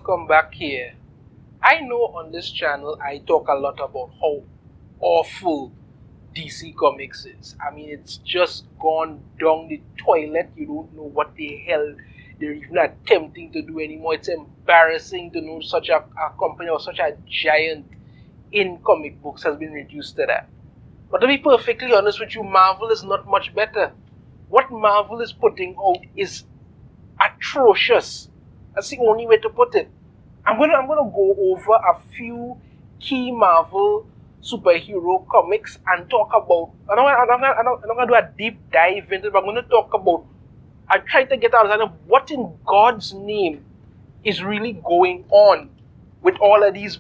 welcome back here. I know on this channel I talk a lot about how awful DC Comics is. I mean, it's just gone down the toilet. You don't know what the hell they're even attempting to do anymore. It's embarrassing to know such a company or such a giant in comic books has been reduced to that. But to be perfectly honest with you, Marvel is not much better. What Marvel is putting out is atrocious. That's the only way to put it. I'm gonna go over a few key Marvel superhero comics and talk about. I'm not gonna do a deep dive into it, but I'm gonna talk about. I try to get out of what in God's name is really going on with all of these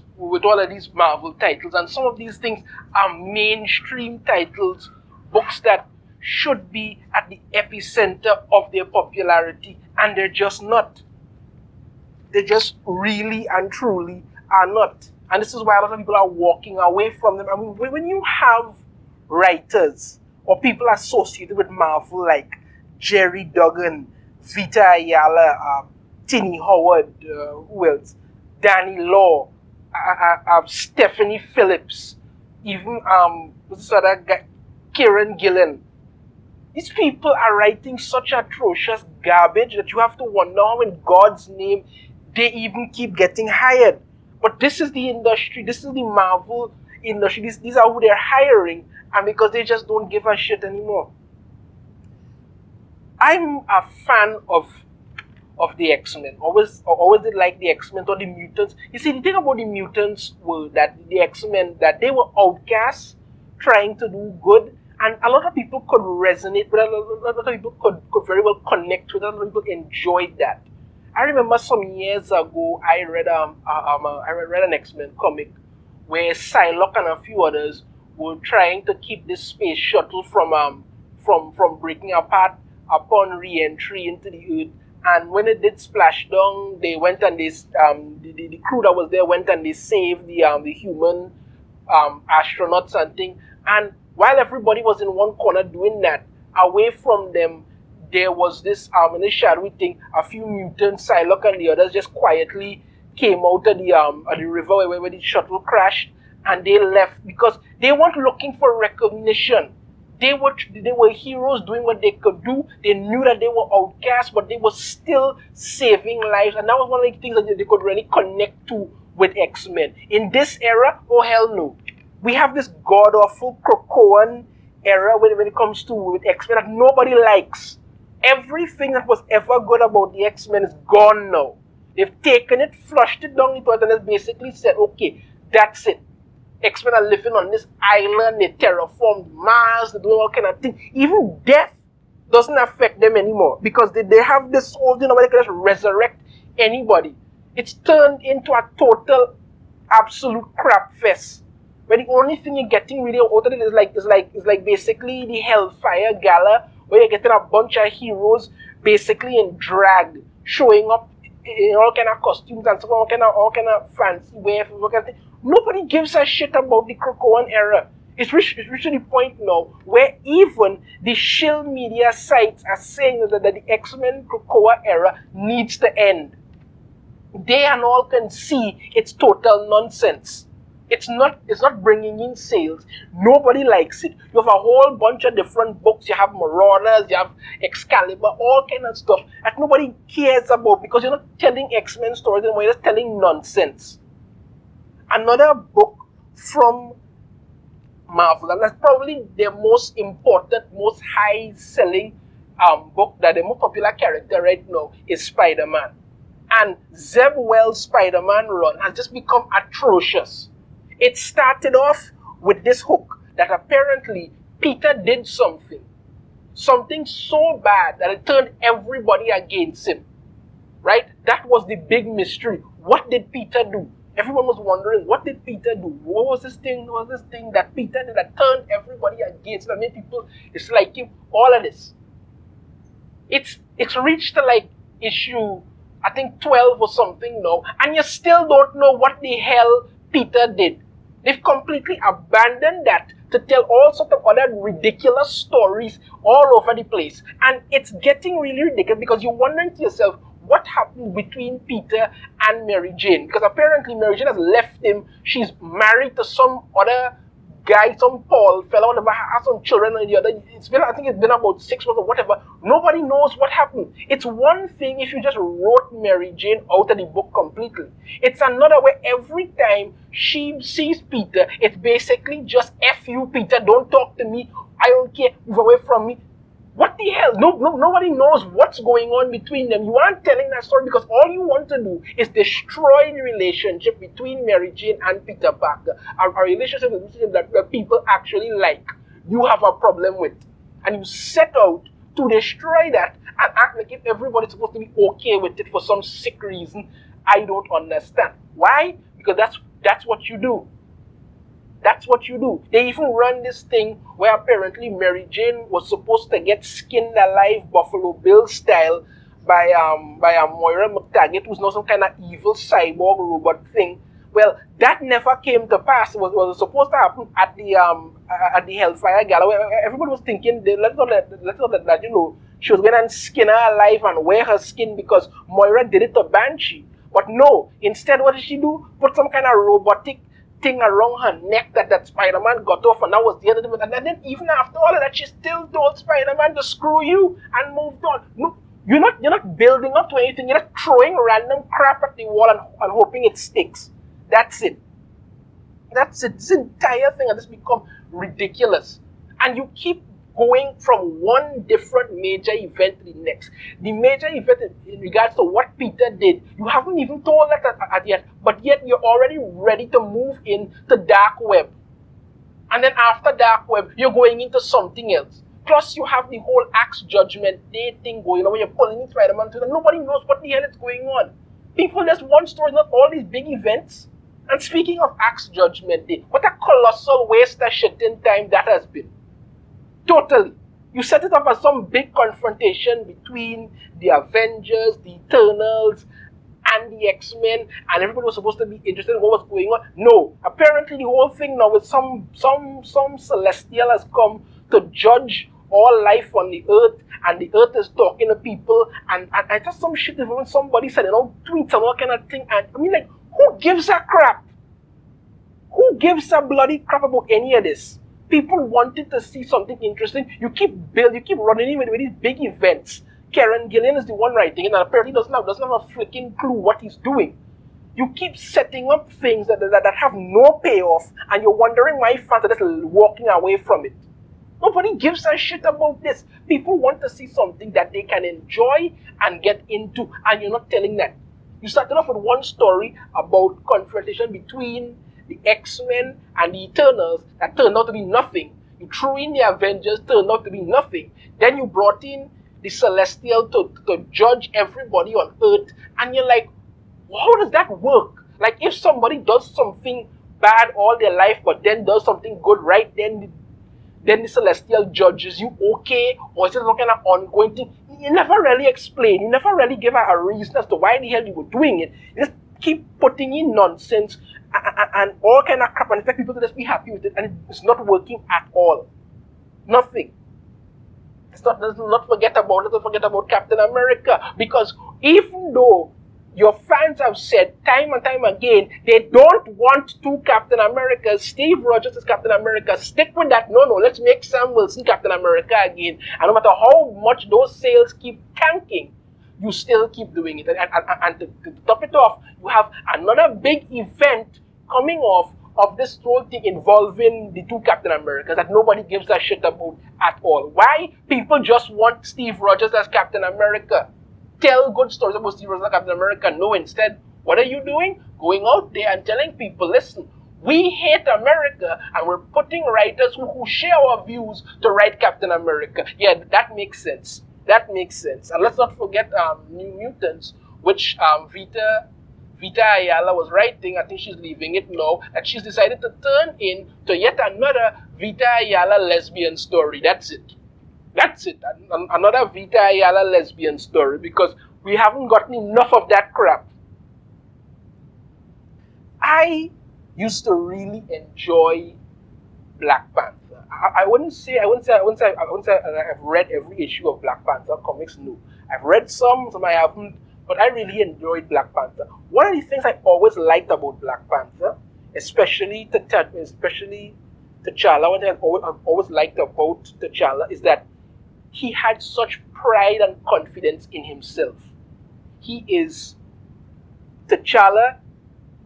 Marvel titles, and some of these things are mainstream titles, books that should be at the epicenter of their popularity, and they're just not. They just really and truly are not. And this is why a lot of people are walking away from them. I mean, when you have writers or people associated with Marvel like Jerry Duggan, Vita Ayala, Tini Howard, who else? Danny Law, Stephanie Phillips, even what's this other guy? Kieran Gillen. These people are writing such atrocious garbage that you have to wonder how in God's name they even keep getting hired. But this is the industry, this is the Marvel industry, these are who they're hiring, and because they just don't give a shit anymore. I'm a fan of the X-Men. Always did like the X-Men or the mutants. You see, the thing about the mutants were that the X-Men, that they were outcasts trying to do good, and a lot of people could resonate with it, a lot of people could very well connect with it, a lot of people enjoyed that. I remember some years ago I read an X-Men comic where Psylocke and a few others were trying to keep this space shuttle from breaking apart upon re-entry into the Earth. And when it did splash down, they went and the crew that was there went and they saved the human astronauts and thing. And while everybody was in one corner doing that, away from them, there was this in this shadowy thing, a few mutants, Psylocke and the others just quietly came out of the river where the shuttle crashed, and they left because they weren't looking for recognition. They were heroes doing what they could do. They knew that they were outcasts, but they were still saving lives, and that was one of the things that they could really connect to with X-Men. In this era, oh hell no. We have this god-awful Krakoan era when it comes to with X-Men that nobody likes. Everything that was ever good about the X-Men is gone now. They've taken it, flushed it down the toilet, and has basically said, okay, that's it. X-Men are living on this island, they terraformed Mars, they're doing all kind of things. Even death doesn't affect them anymore because they have this whole thing where they can just resurrect anybody. It's turned into a total, absolute crap fest. Where the only thing you're getting really out of it is like basically the Hellfire Gala, where you're getting a bunch of heroes basically in drag, showing up in all kind of costumes and stuff, all kind of fancy wear, all kind of thing. Nobody gives a shit about the Krakoan era. It's reached to the point now where even the shill media sites are saying that the X-Men Krakoa era needs to end. They and all can see it's total nonsense. It's not bringing in sales. Nobody likes it. You have a whole bunch of different books. You have Marauders, you have Excalibur, all kind of stuff that nobody cares about because you're not telling X-Men stories anymore. You're just telling nonsense. Another book from Marvel, and that's probably their most important, most high-selling book, that the most popular character right now is Spider-Man. And Zeb Wells' Spider-Man run has just become atrocious. It started off with this hook that apparently Peter did something so bad that it turned everybody against him, right? That was the big mystery. What did Peter do? Everyone was wondering, what did Peter do? What was this thing that Peter did that turned everybody against him? I mean, people dislike him, all of this. It's reached to like issue, I think 12 or something now, and you still don't know what the hell Peter did. They've completely abandoned that to tell all sorts of other ridiculous stories all over the place. And it's getting really ridiculous because you're wondering to yourself, what happened between Peter and Mary Jane. Because apparently Mary Jane has left him. She's married to some other guy, some Paul fellow, whatever, has some children and the other. I think it's been about 6 months or whatever. Nobody knows what happened. It's one thing if you just wrote Mary Jane out of the book completely. It's another where every time she sees Peter, it's basically just F you, Peter, don't talk to me, I don't care, move away from me. What the hell? Nobody knows what's going on between them. You aren't telling that story because all you want to do is destroy the relationship between Mary Jane and Peter Parker. A relationship that people actually like. You have a problem with. And you set out to destroy that and act like if everybody's supposed to be okay with it for some sick reason. I don't understand. Why? Because that's what you do. That's what you do. They even run this thing where apparently Mary Jane was supposed to get skinned alive Buffalo Bill style by Moira McTaggart, who's now some kind of evil cyborg robot thing. Well, that never came to pass. It was supposed to happen at the Hellfire Gala, where everybody was thinking, let's not that she was going to skin her alive and wear her skin because Moira did it to Banshee. But no, instead what did she do? Put some kind of robotic thing around her neck that Spider-Man got off, and that was the end of it. And then even after all of that, she still told Spider-Man to screw you and moved on. No, you're not building up to anything. You're not throwing random crap at the wall and hoping it sticks. That's it. That's it. This entire thing has just become ridiculous. And you keep going from one different major event to the next. The major event in regards to what Peter did, you haven't even told that yet, but yet you're already ready to move into Dark Web. And then after Dark Web, you're going into something else. Plus, you have the whole Axe Judgment Day thing going on where you're pulling in Spider-Man to them. Nobody knows what the hell is going on. People just want stories, not all these big events. And speaking of Axe Judgment Day, what a colossal waste of shit in time that has been. Totally. You set it up as some big confrontation between the Avengers, the Eternals, and the X-Men, and everybody was supposed to be interested in what was going on. No. Apparently the whole thing now with some celestial has come to judge all life on the earth, and the earth is talking to people, and just some shit when somebody said, tweets and all kind of thing, and I mean, like, who gives a crap? Who gives a bloody crap about any of this? People wanted to see something interesting. You keep running in with these big events. Kieran Gillen is the one writing it, and apparently doesn't have a freaking clue what he's doing. You keep setting up things that have no payoff, and you're wondering why fans are just walking away from it. Nobody gives a shit about this. People want to see something that they can enjoy and get into, and you're not telling that. You started off with one story about confrontation between the X-Men and the Eternals that turned out to be nothing. You threw in the Avengers, turned out to be nothing. Then you brought in the Celestial to judge everybody on Earth, and you're like, how does that work? Like, if somebody does something bad all their life but then does something good right then the Celestial judges you, okay? Or is it some kind of ongoing thing? You never really explain. You never really give a reason as to why the hell you were doing it. You just keep putting in nonsense and all kind of crap and expect people to just be happy with it, and it's not working at all. Nothing. Let's not forget about Captain America, because even though your fans have said time and time again they don't want two Captain Americas, Steve Rogers is Captain America, stick with that. No, let's make Sam Wilson Captain America again. And no matter how much those sales keep tanking, you still keep doing it. And to top it off, you have another big event coming off of this whole thing involving the two Captain Americas that nobody gives a shit about at all. Why? People just want Steve Rogers as Captain America. Tell good stories about Steve Rogers as Captain America. No, instead, what are you doing? Going out there and telling people, listen, we hate America, and we're putting writers who share our views to write Captain America. Yeah, that makes sense. That makes sense. And let's not forget New Mutants, which Vita Ayala was writing. I think she's leaving it now. And she's decided to turn into yet another Vita Ayala lesbian story. That's it. Another Vita Ayala lesbian story, because we haven't gotten enough of that crap. I used to really enjoy Black Panther. I wouldn't say I've read every issue of Black Panther comics. No, I've read some I haven't but I really enjoyed Black Panther. One of the things I always liked about Black Panther, especially T'Challa, one thing I've always liked about T'Challa is that he had such pride and confidence in himself. He is T'Challa,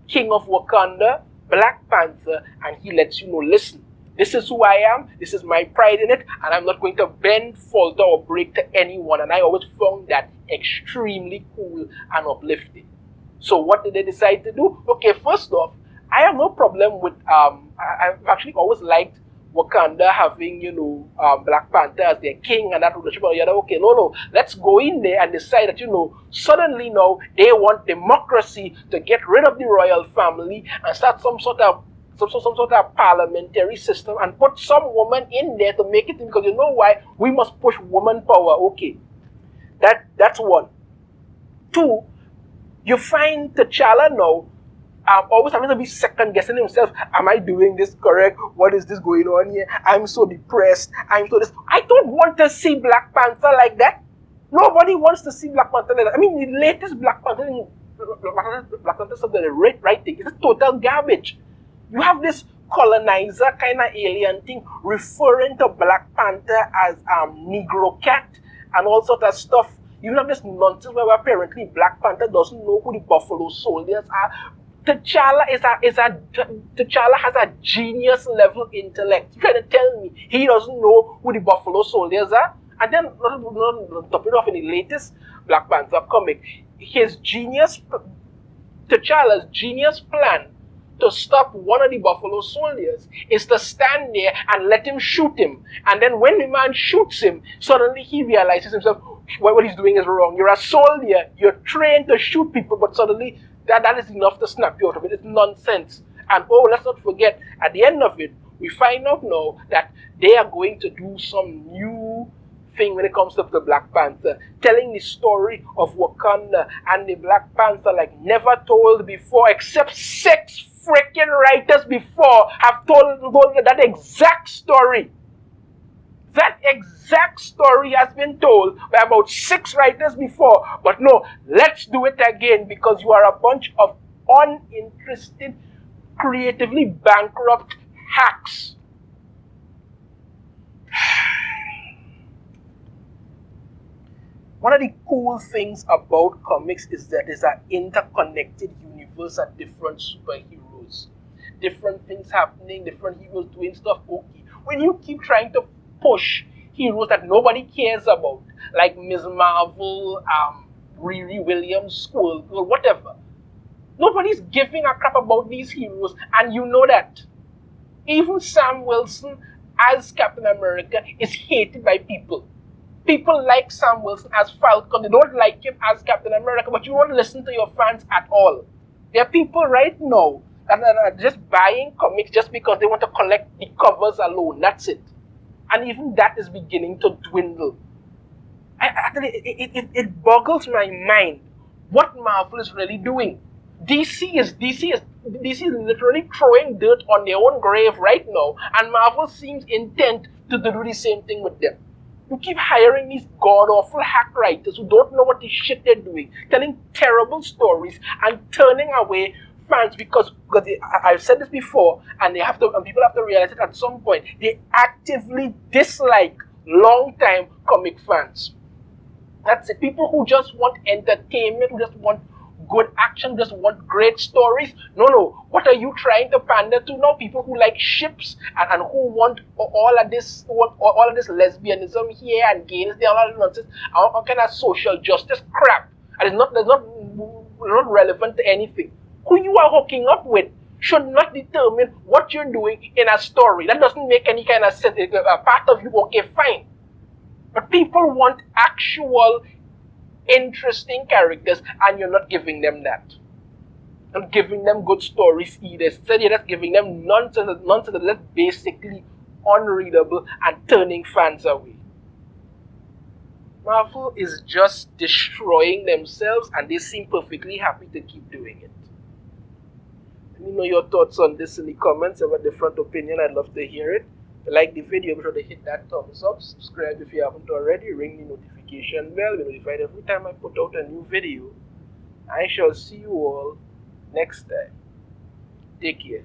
King of Wakanda, Black Panther, and he lets you know, listen, this is who I am, this is my pride in it, and I'm not going to bend, falter, or break to anyone. And I always found that extremely cool and uplifting. So what did they decide to do? Okay, first off, I have no problem with, I've actually always liked Wakanda having, Black Panther as their king and that rulership and the other. Okay, no, let's go in there and decide that, suddenly now they want democracy to get rid of the royal family and start some sort of parliamentary system and put some woman in there to make it, because you know why? We must push woman power. Okay, that's one. Two, you find T'Challa now always having to be second guessing himself. Am I doing this correct? What is this going on here? I'm so depressed. I'm so this. I don't want to see Black Panther like that. Nobody wants to see Black Panther like that. I mean, the latest Black Panther of the right thing is total garbage. You have this colonizer kind of alien thing referring to Black Panther as Negro cat and all sort of stuff. You have this nonsense where apparently Black Panther doesn't know who the Buffalo Soldiers are. T'Challa has a genius level intellect. You trying to tell me he doesn't know who the Buffalo Soldiers are? And then, to top it off, in the latest Black Panther comic, T'Challa's genius plan to stop one of the Buffalo Soldiers is to stand there and let him shoot him. And then when the man shoots him, suddenly he realizes himself, what he's doing is wrong. You're a soldier, you're trained to shoot people, but suddenly that is enough to snap you out of it. It's nonsense. And let's not forget, at the end of it, we find out now that they are going to do some new thing when it comes to the Black Panther, telling the story of Wakanda and the Black Panther like never told before, except 6 freaking writers before have told that exact story. That exact story has been told by about 6 writers before. But no, let's do it again because you are a bunch of uninterested, creatively bankrupt hacks. One of the cool things about comics is that there's an interconnected universe of different superheroes. Different things happening, different heroes doing stuff. Okay. When you keep trying to push heroes that nobody cares about, like Ms. Marvel, Riri Williams, Squirrel Girl, whatever. Nobody's giving a crap about these heroes, and you know that. Even Sam Wilson as Captain America is hated by people. People like Sam Wilson as Falcon. They don't like him as Captain America, but you won't listen to your fans at all. There are people right now that are just buying comics just because they want to collect the covers alone. That's it. And even that is beginning to dwindle. It boggles my mind what Marvel is really doing. DC is literally throwing dirt on their own grave right now, and Marvel seems intent to do the same thing with them. You keep hiring these god-awful hack writers who don't know what the shit they're doing, telling terrible stories and turning away fans because I've said this before, and people have to realize it at some point. They actively dislike long-time comic fans. That's it. People who just want entertainment, who just want good action, just want great stories. No. What are you trying to pander to now? People who like ships and who want all of this lesbianism here and gayness there, all that nonsense, all kind of social justice crap. And it's not relevant to anything. Who you are hooking up with should not determine what you're doing in a story. That doesn't make any kind of sense. A part of you, okay, fine. But people want actual, interesting characters, and you're not giving them that. Not giving them good stories either. Instead, you're just giving them nonsense that's basically unreadable and turning fans away. Marvel is just destroying themselves, and they seem perfectly happy to keep doing it. Let me know your thoughts on this in the comments. If you have a different opinion, I'd love to hear it. If you like the video, be sure to hit that thumbs up, subscribe if you haven't already, ring the notification bell, be notified every time I put out a new video. I shall see you all next time. Take care.